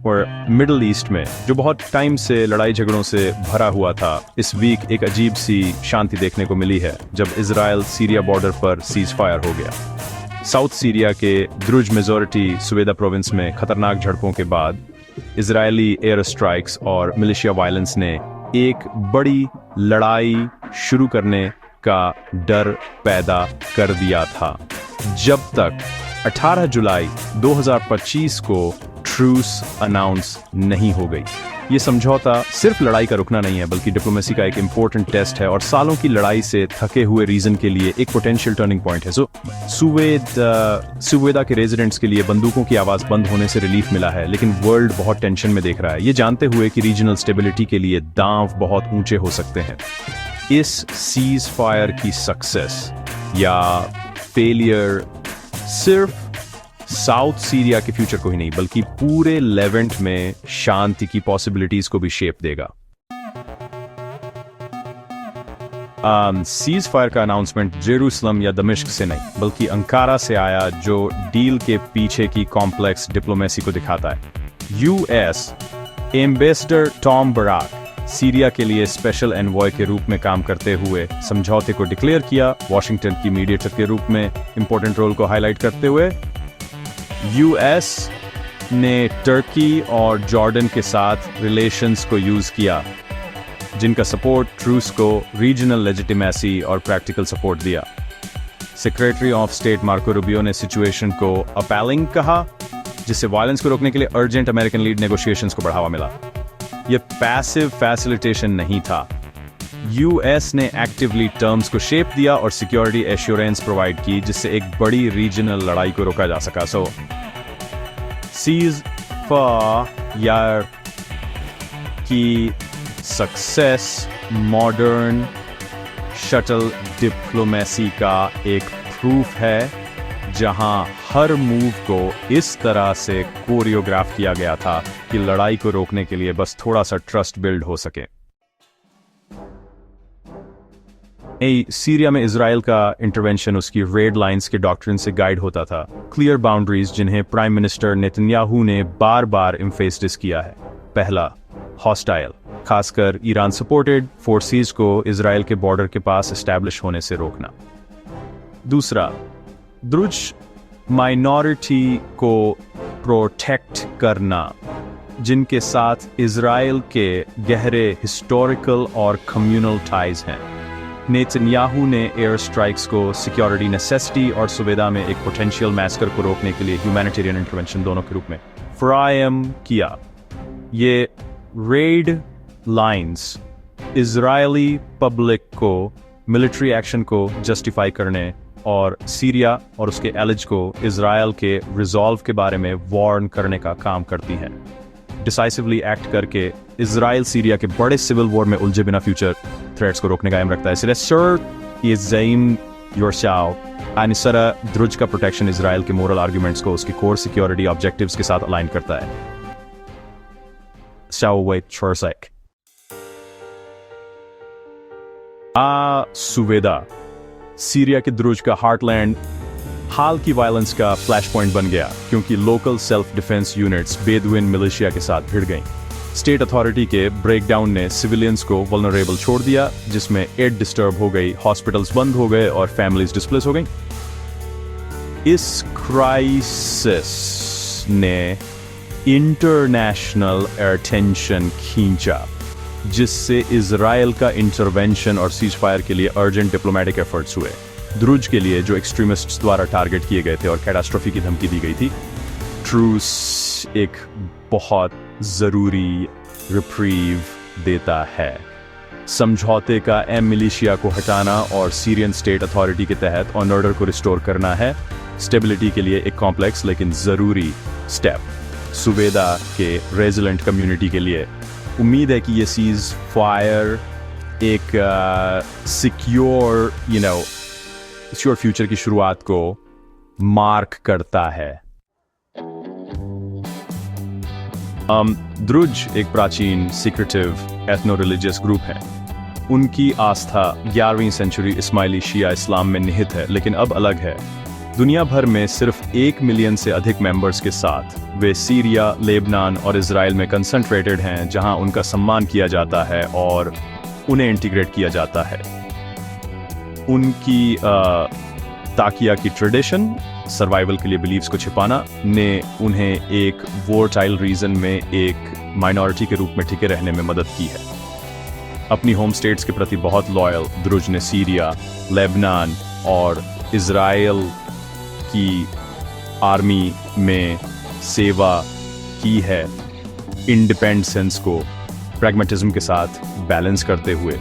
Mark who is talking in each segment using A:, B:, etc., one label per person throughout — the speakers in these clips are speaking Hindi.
A: और मिडल ईस्ट में जो बहुत टाइम से लड़ाई झगड़ों से भरा हुआ था, इस वीक एक अजीब सी शांति देखने को मिली है जब इजराइल सीरिया बॉर्डर पर सीज फायर हो गया। साउथ सीरिया के द्रुज मेजॉरिटी सुवेदा प्रोविंस में खतरनाक झड़पों के बाद इजरायली एयर स्ट्राइक्स और मिलिशिया वायलेंस ने एक बड़ी लड़ाई शुरू करने का डर पैदा कर दिया था, जब तक 18 जुलाई 2025 को ट्रूस अनाउंस नहीं हो गई। ये समझौता सिर्फ लड़ाई का रुकना नहीं है, बल्कि डिप्लोमेसी का एक इंपॉर्टेंट टेस्ट है और सालों की लड़ाई से थके हुए रीजन के लिए एक पोटेंशियल टर्निंग पॉइंट है। सुवेदा के रेजिडेंट्स के लिए बंदूकों की आवाज बंद होने से रिलीफ मिला है, लेकिन वर्ल्ड बहुत टेंशन में देख रहा है, ये जानते हुए कि रीजनल स्टेबिलिटी के लिए दांव बहुत ऊंचे हो सकते हैं। इस सीज फायर की सक्सेस या फेलियर सिर्फ साउथ सीरिया के फ्यूचर को ही नहीं, बल्कि पूरे लेवेंट में शांति की पॉसिबिलिटीज को भी शेप देगा। सीज फायर का अनाउंसमेंट जेरूसलम या दमिश्क से नहीं, बल्कि अंकारा से आया, जो डील के पीछे की कॉम्प्लेक्स डिप्लोमेसी को दिखाता है। US ambassador Tom Barrack Syria के लिए स्पेशल एनवॉय के रूप में काम करते हुए समझौते को डिक्लेयर किया, वॉशिंगटन की मीडिएटर के रूप में इंपॉर्टेंट रोल को हाईलाइट करते हुए। यूएस ने टर्की और जॉर्डन के साथ रिलेशंस को यूज किया, जिनका सपोर्ट ट्रूस को रीजनल लेजिटिमेसी और प्रैक्टिकल सपोर्ट दिया। Secretary of state Marco Rubio ने सिचुएशन को अपैलिंग कहा, जिससे वायलेंस को रोकने के लिए अर्जेंट अमेरिकन लीड नेगोशिएशंस को बढ़ावा मिला। यह पैसिव फैसिलिटेशन नहीं था, यूएस ने एक्टिवली टर्म्स को शेप दिया और सिक्योरिटी एश्योरेंस प्रोवाइड की, जिससे एक बड़ी रीजनल लड़ाई को रोका जा सका। सीज फायर की सक्सेस मॉडर्न शटल डिप्लोमेसी का एक प्रूफ है, जहां हर मूव को इस तरह से कोरियोग्राफ किया गया था कि लड़ाई को रोकने के लिए बस थोड़ा सा ट्रस्ट बिल्ड हो सके। सीरिया में इजराइल का इंटरवेंशन उसकी रेड लाइंस के डॉक्ट्रिन से गाइड होता था, क्लियर बाउंड्रीज जिन्हें प्राइम मिनिस्टर नेतन्याहू ने बार बार एम्फेसिस किया है। पहला, हॉस्टाइल, खासकर ईरान सपोर्टेड फोर्सेस को इजराइल के बॉर्डर के पास एस्टैब्लिश होने से रोकना। दूसरा, द्रुज माइनॉरिटी को प्रोटेक्ट करना, जिनके साथ इजराइल के गहरे हिस्टोरिकल और कम्युनल टाइज हैं। नेतन्याहू ने एयर स्ट्राइक्स को सिक्योरिटी नेसेसिटी और सुवेदा में एक पोटेंशियल मैसकर को रोकने के लिए ह्यूमैनिटेरियन इंटरवेंशन दोनों के रूप में फ्रायम किया। ये रेड लाइंस इजरायली पब्लिक को मिलिट्री एक्शन को जस्टिफाई करने और सीरिया और उसके एलिज को इजराइल के रिजॉल्व के बारे में वार्न करने का काम करती हैं। डिसाइसिवली एक्ट करके इजराइल सीरिया के बड़े सिविल वॉर में उलझे बिना फ्यूचर थ्रेट्स को रोकने का एम रखता है। इसलिए सर ये ज़ईम योरशाव अनिसरा द्रुज का प्रोटेक्शन इजराइल के मोरल आर्ग्यूमेंट्स को उसकी कोर सिक्योरिटी ऑब्जेक्टिव्स के साथ अलाइन करता है। सुवेदा सीरिया के द्रुज का हार्टलैंड हाल की वायलेंस का फ्लैश पॉइंट बन गया, क्योंकि local self defence units Bedouin militia के साथ भिड़ गईं। स्टेट अथॉरिटी के ब्रेकडाउन ने सिविलियंस को वल्नरेबल छोड़ दिया, जिसमें एड डिस्टर्ब हो गई, हॉस्पिटल्स बंद हो गए और फैमिलीज डिस्प्लेस हो गईं। इस क्राइसिस ने इंटरनेशनल अटेंशन खींचा, जिससे इजराइल का इंटरवेंशन और सीज फायर के लिए अर्जेंट डिप्लोमेटिक एफर्ट्स हुए। द्रुज के लिए जो एक्सट्रीमिस्ट्स द्वारा टारगेट किए गए थे और कैटास्ट्रोफी की धमकी दी गई थी, ट्रूस एक बहुत जरूरी रिप्रीव देता है। समझौते का एम मिलिशिया को हटाना और सीरियन स्टेट अथॉरिटी के तहत ऑर्डर को रिस्टोर करना है स्टेबिलिटी के लिए एक कॉम्प्लेक्स लेकिन जरूरी स्टेप। सुवेदा के रेजिलेंट कम्युनिटी के लिए उम्मीद है कि ये सीज फायर एक सिक्योर श्योर फ्यूचर की शुरुआत को मार्क करता है। द्रुज एक प्राचीन सीक्रेटिव एथनो रिलीजियस ग्रुप है। उनकी आस्था 11वीं सेंचुरी इस्माइली शिया इस्लाम में निहित है, लेकिन अब अलग है। दुनिया भर में सिर्फ 1 मिलियन से अधिक मेंबर्स के साथ वे सीरिया, लेबनान और इजराइल में कंसंट्रेटेड हैं, जहां उनका सम्मान किया जाता है और उन्हें इंटीग्रेट किया जाता है। उनकी ताकिया की ट्रेडिशन, सर्वाइवल के लिए बिलीव्स को छिपाना ने उन्हें एक वोरटाइल रीजन में एक माइनॉरिटी के रूप में टिके रहने में मदद की है। अपनी होम स्टेट्स के प्रति बहुत लॉयल द्रुज ने सीरिया, लेबनान और इजराइल की आर्मी में सेवा की है, इंडिपेंडेंस को प्रैग्मेटिज्म के साथ बैलेंस करते हुए।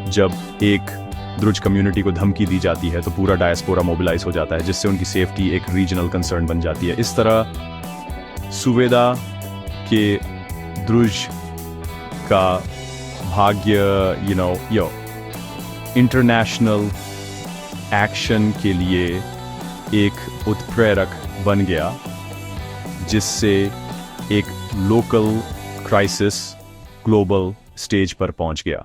A: जब एक द्रुज कम्युनिटी को धमकी दी जाती है तो पूरा डायस्पोरा मोबिलाइज हो जाता है, जिससे उनकी सेफ्टी एक रीजनल कंसर्न बन जाती है। इस तरह सुवेदा के द्रुज का भाग्य इंटरनेशनल एक्शन के लिए एक उत्प्रेरक बन गया, जिससे एक लोकल क्राइसिस ग्लोबल स्टेज पर पहुंच गया।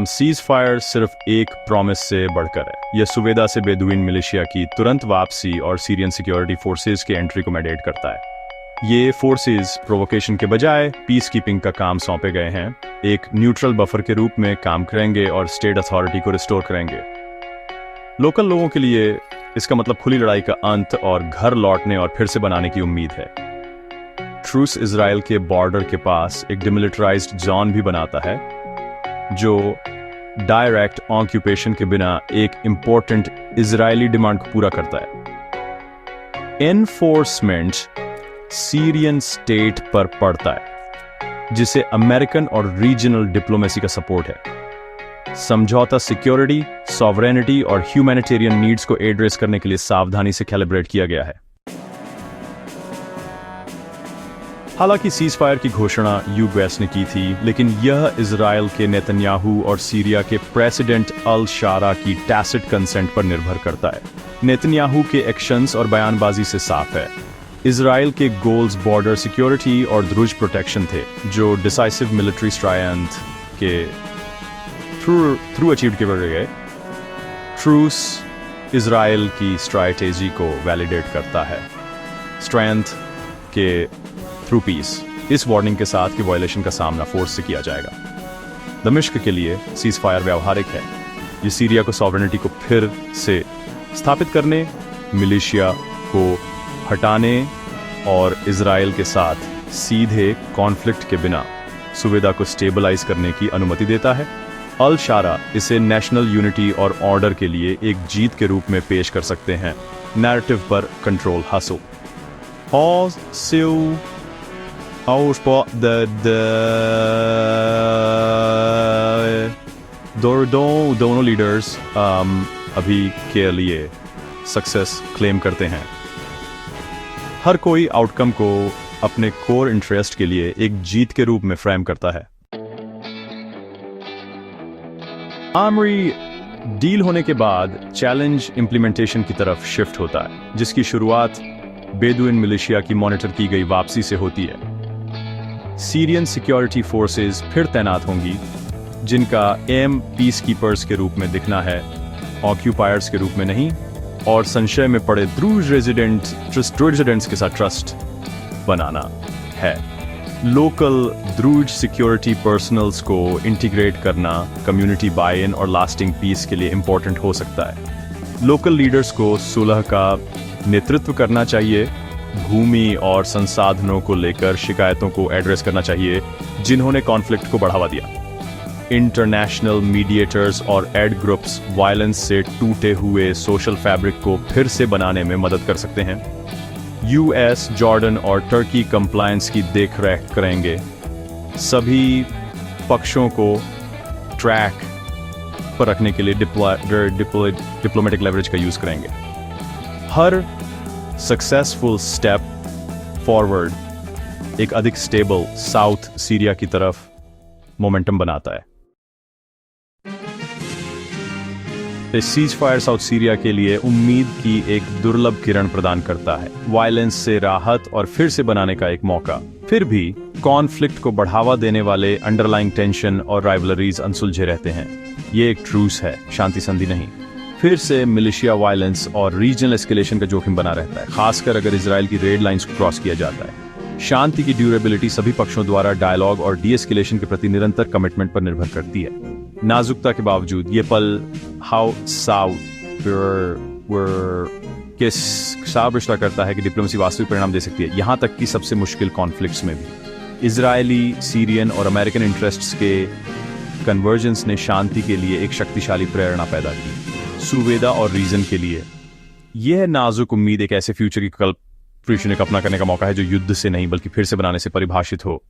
A: सीज फायर सिर्फ एक प्रॉमिस से बढ़कर है। यह सुवेदा से बेदुइन मिलिशिया की तुरंत वापसी और सीरियन सिक्योरिटी फोर्सेस के एंट्री को मैंडेट करता है। ये फोर्सेस प्रोवोकेशन के बजाय पीस कीपिंग का काम सौंपे गए हैं, एक न्यूट्रल बफर के रूप में काम करेंगे और स्टेट अथॉरिटी को रिस्टोर करेंगे। लोकल लोगों के लिए इसका मतलब खुली लड़ाई का अंत और घर लौटने और फिर से बनाने की उम्मीद है। ट्रूस इजराइल के बॉर्डर के पास एक डिमिलिटराइज्ड जोन भी बनाता है, जो डायरेक्ट ऑक्यूपेशन के बिना एक इंपॉर्टेंट इजरायली डिमांड को पूरा करता है। एनफोर्समेंट सीरियन स्टेट पर पड़ता है, जिसे अमेरिकन और रीजनल डिप्लोमेसी का सपोर्ट है। समझौता सिक्योरिटी, सॉवरेनिटी और ह्यूमैनिटेरियन नीड्स को एड्रेस करने के लिए सावधानी से कैलिब्रेट किया गया है। हालांकि सीज फायर की घोषणा यूएस ने की थी, लेकिन यह इजराइल के नेतन्याहू और सीरिया के प्रेसिडेंट अल शारा की टैसिट कंसेंट पर निर्भर करता है। नेतन्याहू के एक्शंस और बयानबाजी से साफ है, इजराइल के गोल्स बॉर्डर सिक्योरिटी और द्रुज प्रोटेक्शन थे, जो डिसाइसिव मिलिट्री स्ट्रायंथ के थ्रू अचीव किए गए। ट्रूस इजराइल की स्ट्रैटेजी को वैलिडेट करता है, स्ट्रेंथ के थ्रू पीस, इस वार्निंग के साथ कि वायलेशन का सामना फोर्स से किया जाएगा। दमिश्क के लिए सीज फायर व्यावहारिक है। ये सीरिया को सॉवरेनिटी को फिर से स्थापित करने, मिलिशिया को हटाने और इजराइल के साथ सीधे कॉन्फ्लिक्ट के बिना सुवेदा को स्टेबलाइज करने की अनुमति देता है। अल शारा इसे नेशनल यूनिटी और ऑर्डर के लिए एक जीत के रूप में पेश कर सकते हैं, नैरेटिव पर कंट्रोल हासिल। दोनों लीडर्स अभी के लिए सक्सेस क्लेम करते हैं। हर कोई आउटकम को अपने कोर इंटरेस्ट के लिए एक जीत के रूप में फ्रेम करता है। आर्मरी डील होने के बाद चैलेंज इंप्लीमेंटेशन की तरफ शिफ्ट होता है, जिसकी शुरुआत बेदुइन मिलिशिया की मॉनिटर की गई वापसी से होती है। सीरियन सिक्योरिटी फोर्सेस फिर तैनात होंगी, जिनका एम पीस कीपर्स के रूप में दिखना है, ऑक्यूपायर्स के रूप में नहीं, और संशय में पड़े द्रुज रेजिडेंट्स के साथ ट्रस्ट बनाना है। लोकल द्रुज सिक्योरिटी पर्सनल्स को इंटीग्रेट करना कम्युनिटी बाय इन और लास्टिंग पीस के लिए इंपॉर्टेंट हो सकता है। लोकल लीडर्स को सुलह का नेतृत्व करना चाहिए, भूमि और संसाधनों को लेकर शिकायतों को एड्रेस करना चाहिए जिन्होंने कॉन्फ्लिक्ट को बढ़ावा दिया। इंटरनेशनल मीडिएटर्स और एड ग्रुप्स वायलेंस से टूटे हुए सोशल फैब्रिक को फिर से बनाने में मदद कर सकते हैं। यूएस, जॉर्डन और टर्की कंप्लायंस की देखरेख करेंगे, सभी पक्षों को ट्रैक पर रखने के लिए डिप्लोमेटिक लेवरेज का यूज करेंगे। हर सक्सेसफुल स्टेप फॉरवर्ड एक अधिक स्टेबल साउथ सीरिया की तरफ मोमेंटम बनाता है। सीज फायर साउथ सीरिया के लिए उम्मीद की एक दुर्लभ किरण प्रदान करता है, वायलेंस से राहत और फिर से बनाने का एक मौका। फिर भी कॉन्फ्लिक्ट को बढ़ावा देने वाले अंडरलाइंग टेंशन और राइवलरीज अनसुलझे रहते हैं। ये एक ट्रूस है, शांति संधि नहीं। फिर से मिलिशिया वायलेंस और रीजनल एस्केलेशन का जोखिम बना रहता है, खासकर अगर इजराइल की रेड लाइंस को क्रॉस किया जाता है। शांति की ड्यूरेबिलिटी सभी पक्षों द्वारा डायलॉग और डी-एस्केलेशन के प्रति निरंतर कमिटमेंट पर निर्भर करती है। नाजुकता के बावजूद ये पल के साफ रिश्ता करता है कि डिप्लोमेसी वास्तविक परिणाम दे सकती है, यहां तक कि सबसे मुश्किल कॉन्फ्लिक्ट्स में भी। इजरायली, सीरियन और अमेरिकन इंटरेस्ट्स के कन्वर्जेंस ने शांति के लिए एक शक्तिशाली प्रेरणा पैदा की। सुवेदा और रीजन के लिए यह नाजुक उम्मीद एक ऐसे फ्यूचर की कल्पना का अपना करने का मौका है जो युद्ध से नहीं बल्कि फिर से बनाने से परिभाषित हो।